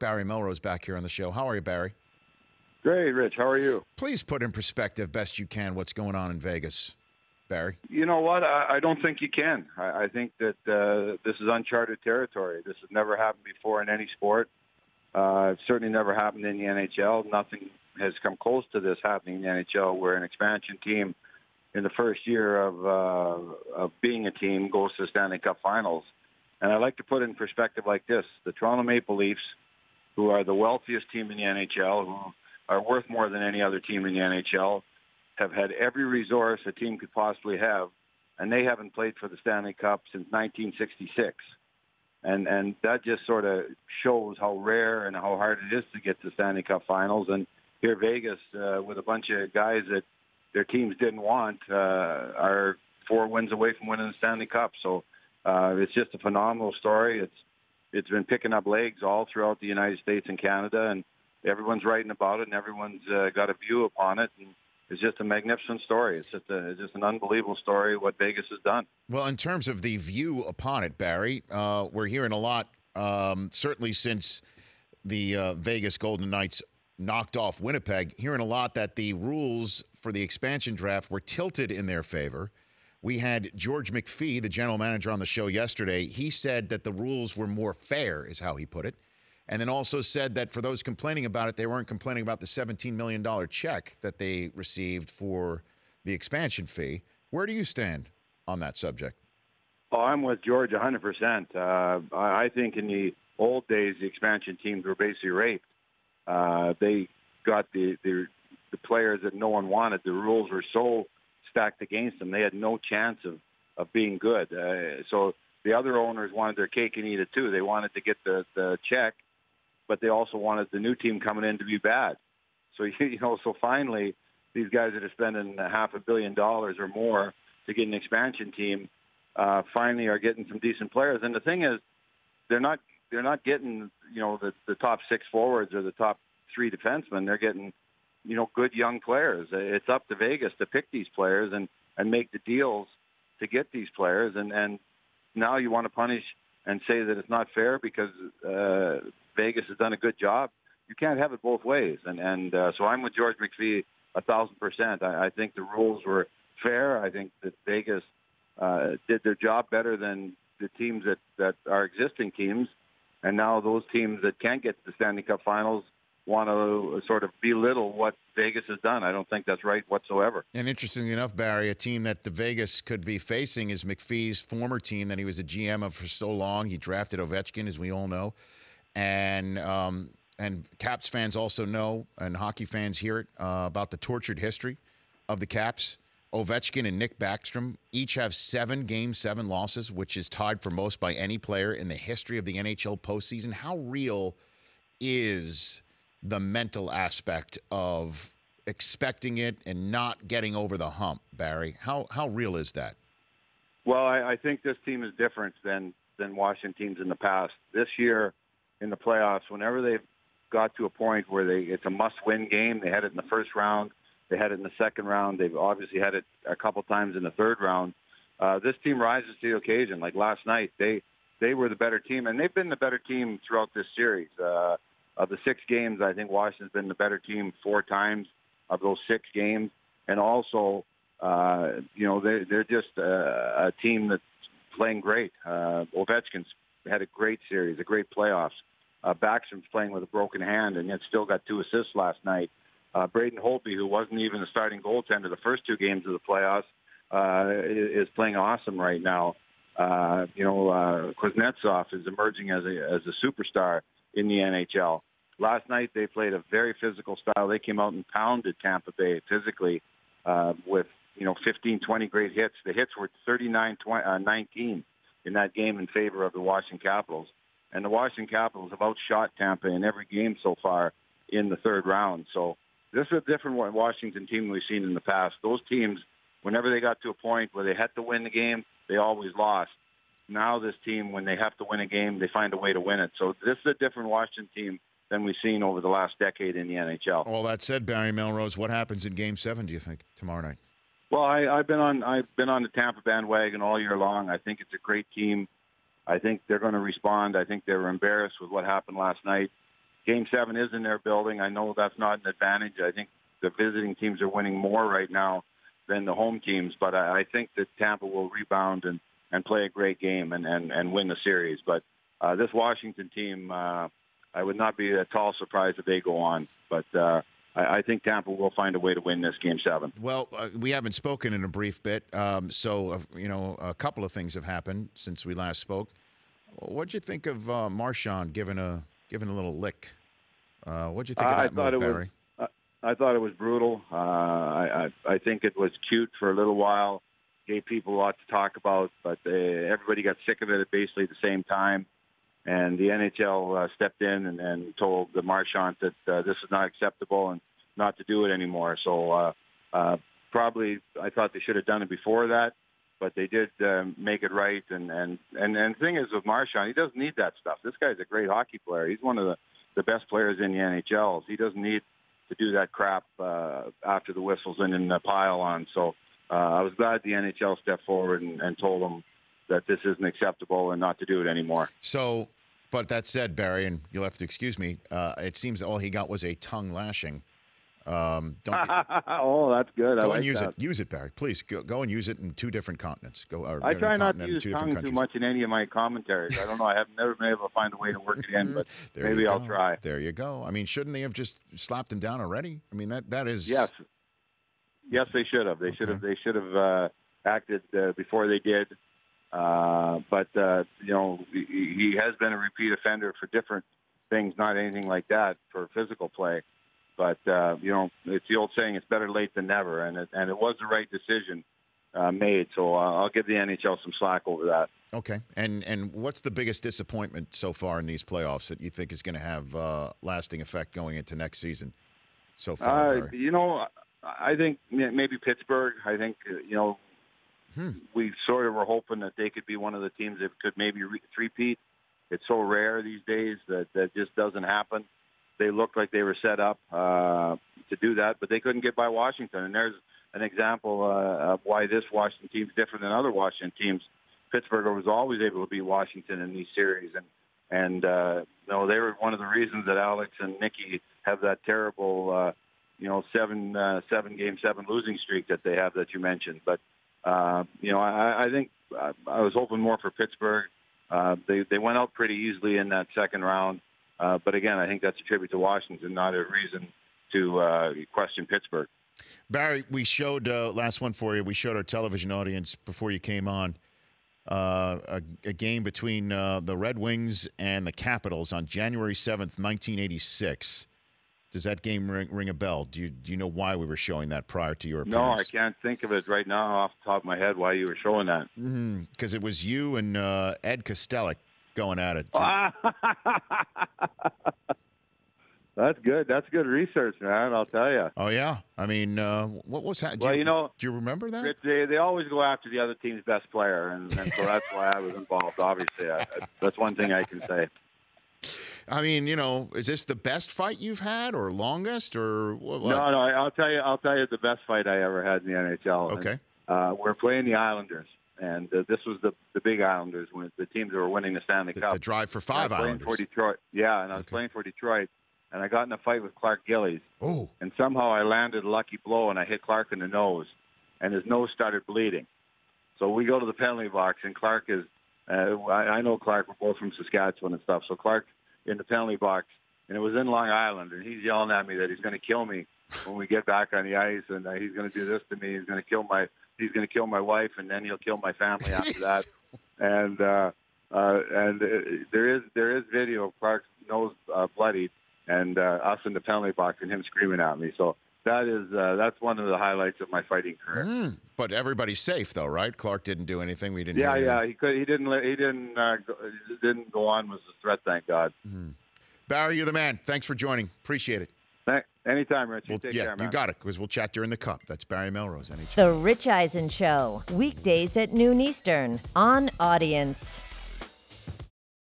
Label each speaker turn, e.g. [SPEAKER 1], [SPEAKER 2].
[SPEAKER 1] Barry Melrose back here on the show. How are you, Barry?
[SPEAKER 2] Great, Rich. How are you?
[SPEAKER 1] Please put in perspective, best you can, what's going on in Vegas, Barry.
[SPEAKER 2] You know what? I don't think you can. I think that this is uncharted territory. This has never happened before in any sport. It certainly never happened in the NHL. Nothing has come close to this happening in the NHL, where an expansion team in the first year of being a team goes to the Stanley Cup Finals. And I like to put it in perspective like this. The Toronto Maple Leafs, who are the wealthiest team in the NHL, who are worth more than any other team in the NHL, have had every resource a team could possibly have, and they haven't played for the Stanley Cup since 1966. And that just sort of shows how rare and how hard it is to get to the Stanley Cup Finals. And here Vegas, with a bunch of guys that their teams didn't want, are 4 wins away from winning the Stanley Cup. So it's just a phenomenal story. It's been picking up legs all throughout the United States and Canada, and everyone's writing about it, and everyone's got a view upon it. And it's just a magnificent story. It's just an unbelievable story what Vegas has done.
[SPEAKER 1] Well, in terms of the view upon it, Barry, we're hearing a lot, certainly since the Vegas Golden Knights knocked off Winnipeg, hearing a lot that the rules for the expansion draft were tilted in their favor. We had George McPhee, the general manager, on the show yesterday. He said that the rules were more fair, is how he put it. And then also said that for those complaining about it, they weren't complaining about the $17 million check that they received for the expansion fee. Where do you stand on that subject?
[SPEAKER 2] Oh, I'm with George 100%. I think in the old days, the expansion teams were basically raped. They got the players that no one wanted. The rules were so stacked against them. They had no chance of being good. So the other owners wanted their cake and eat it too. They wanted to get the check, but they also wanted the new team coming in to be bad. So, so finally, these guys that are spending $500 million or more to get an expansion team finally are getting some decent players. And the thing is, they're not getting, the top 6 forwards or the top 3 defensemen. They're getting, good young players. It's up to Vegas to pick these players and make the deals to get these players. And now you want to punish and say that it's not fair because Vegas has done a good job. You can't have it both ways. And so I'm with George McPhee 1,000%. I think the rules were fair. I think that Vegas did their job better than the teams that are existing teams. And now those teams that can't get to the Stanley Cup Finals want to sort of belittle what Vegas has done. I don't think that's right whatsoever.
[SPEAKER 1] And interestingly enough, Barry, a team that the Vegas could be facing is McPhee's former team that he was a GM of for so long. He drafted Ovechkin, as we all know. And Caps fans also know, and hockey fans hear it, about the tortured history of the Caps. Ovechkin and Nick Backstrom each have 7 Game 7 losses, which is tied for most by any player in the history of the NHL postseason. How real is the mental aspect of expecting it and not getting over the hump, Barry? How real is that?
[SPEAKER 2] Well, I think this team is different than Washington teams in the past. This year in the playoffs, whenever they've got to a point where it's a must-win game, they had it in the first round, they had it in the second round, they've obviously had it a couple times in the third round. This team rises to the occasion. Like last night, they were the better team, and they've been the better team throughout this series. Of the 6 games, I think Washington's been the better team 4 times of those 6 games. And also, they're just a team that's playing great. Ovechkin's had a great series, a great playoffs. Backstrom's playing with a broken hand and yet still got 2 assists last night. Braden Holtby, who wasn't even a starting goaltender the first 2 games of the playoffs, is playing awesome right now. Kuznetsov is emerging as a superstar in the NHL. Last night they played a very physical style. They came out and pounded Tampa Bay physically with 15, 20 great hits. The hits were 39-19 in that game in favor of the Washington Capitals. And the Washington Capitals have outshot Tampa in every game so far in the third round. So this is a different Washington team we've seen in the past. Those teams, whenever they got to a point where they had to win the game, they always lost. Now this team, when they have to win a game, they find a way to win it. So this is a different Washington team than we've seen over the last decade in the NHL.
[SPEAKER 1] All that said, Barry Melrose, what happens in Game 7, do you think, tomorrow night?
[SPEAKER 2] Well, I've been on the Tampa bandwagon all year long. I think it's a great team. I think they're going to respond. I think they were embarrassed with what happened last night. Game 7 is in their building. I know that's not an advantage. I think the visiting teams are winning more right now than the home teams, but I think that Tampa will rebound and play a great game and win the series. But this Washington team, I would not be at all surprised if they go on. But I think Tampa will find a way to win this Game 7.
[SPEAKER 1] Well, we haven't spoken in a brief bit, so a couple of things have happened since we last spoke. What'd you think of Marchand giving a little lick? What'd you think of that move, Barry?
[SPEAKER 2] I thought it was brutal. I think it was cute for a little while, gave people a lot to talk about, but everybody got sick of it at basically the same time. And the NHL stepped in and told the Marchand that this is not acceptable and not to do it anymore. So probably I thought they should have done it before that, but they did make it right. And the thing is with Marchand, he doesn't need that stuff. This guy's a great hockey player. He's one of the best players in the NHL. He doesn't need to do that crap after the whistle's in the pile on. So I was glad the NHL stepped forward and told him that this isn't acceptable and not to do it anymore.
[SPEAKER 1] So, but that said, Barry, and you'll have to excuse me, it seems all he got was a tongue lashing.
[SPEAKER 2] Oh, that's good.
[SPEAKER 1] Go and use it. Use it, Barry. Please go and use it in 2 different continents.
[SPEAKER 2] I try not to use tongue too much in any of my commentaries. I don't know. I have never been able to find a way to work it in, but maybe I'll try.
[SPEAKER 1] There you go. I mean, shouldn't they have just slapped him down already? I mean, that is.
[SPEAKER 2] Yes, they should have. They should have. They should have acted before they did. But he has been a repeat offender for different things, not anything like that for physical play. But it's the old saying: it's better late than never, and it was the right decision made. So I'll give the NHL some slack over that.
[SPEAKER 1] Okay, and what's the biggest disappointment so far in these playoffs that you think is going to have lasting effect going into next season? So far,
[SPEAKER 2] I think maybe Pittsburgh. I think we sort of were hoping that they could be one of the teams that could maybe three-peat. It's so rare these days that just doesn't happen. They looked like they were set up to do that, but they couldn't get by Washington. And there's an example of why this Washington team is different than other Washington teams. Pittsburgh was always able to beat Washington in these series, and they were one of the reasons that Alex and Nikki have that terrible, 7-game 7 losing streak that they have that you mentioned. But I think I was hoping more for Pittsburgh. They went out pretty easily in that second round. But again, I think that's a tribute to Washington, not a reason to question Pittsburgh.
[SPEAKER 1] Barry, we showed, last one for you, we showed our television audience before you came on a game between the Red Wings and the Capitals on January 7th, 1986. Does that game ring a bell? Do you know why we were showing that prior to your appearance?
[SPEAKER 2] No, I can't think of it right now off the top of my head why you were showing that.
[SPEAKER 1] Because it was you and Ed Kostelik going at it.
[SPEAKER 2] That's good. That's good research, man. I'll tell you.
[SPEAKER 1] Oh yeah. I mean, what was that?
[SPEAKER 2] Do
[SPEAKER 1] you remember that?
[SPEAKER 2] They always go after the other team's best player, and so that's why I was involved. Obviously, that's one thing I can say.
[SPEAKER 1] I mean, is this the best fight you've had, or longest, or what?
[SPEAKER 2] No. I'll tell you the best fight I ever had in the NHL.
[SPEAKER 1] Okay.
[SPEAKER 2] And, we're playing the Islanders. And this was the big Islanders, when the teams that were winning the Stanley Cup.
[SPEAKER 1] The drive for 5 Islanders.
[SPEAKER 2] For Detroit. Yeah, and I was playing for Detroit, and I got in a fight with Clark Gillies.
[SPEAKER 1] Oh.
[SPEAKER 2] And somehow I landed a lucky blow, and I hit Clark in the nose, and his nose started bleeding. So we go to the penalty box, and Clark is I know Clark, we're both from Saskatchewan and stuff, so Clark in the penalty box, and it was in Long Island, and he's yelling at me that he's going to kill me when we get back on the ice, and he's going to do this to me. He's going to kill my wife, and then he'll kill my family after that. And there is video of Clark's nose bloodied, and us in the penalty box, and him screaming at me. So that's one of the highlights of my fighting career.
[SPEAKER 1] But everybody's safe, though, right? Clark didn't do anything. We didn't.
[SPEAKER 2] Yeah. He didn't go on with the threat. Thank God.
[SPEAKER 1] Barry, you're the man. Thanks for joining. Appreciate it.
[SPEAKER 2] Anytime, Rich. Take care, man.
[SPEAKER 1] You got it, because we'll chat during the Cup. That's Barry Melrose, NHL.
[SPEAKER 3] The Rich Eisen Show, weekdays at noon Eastern on Audience.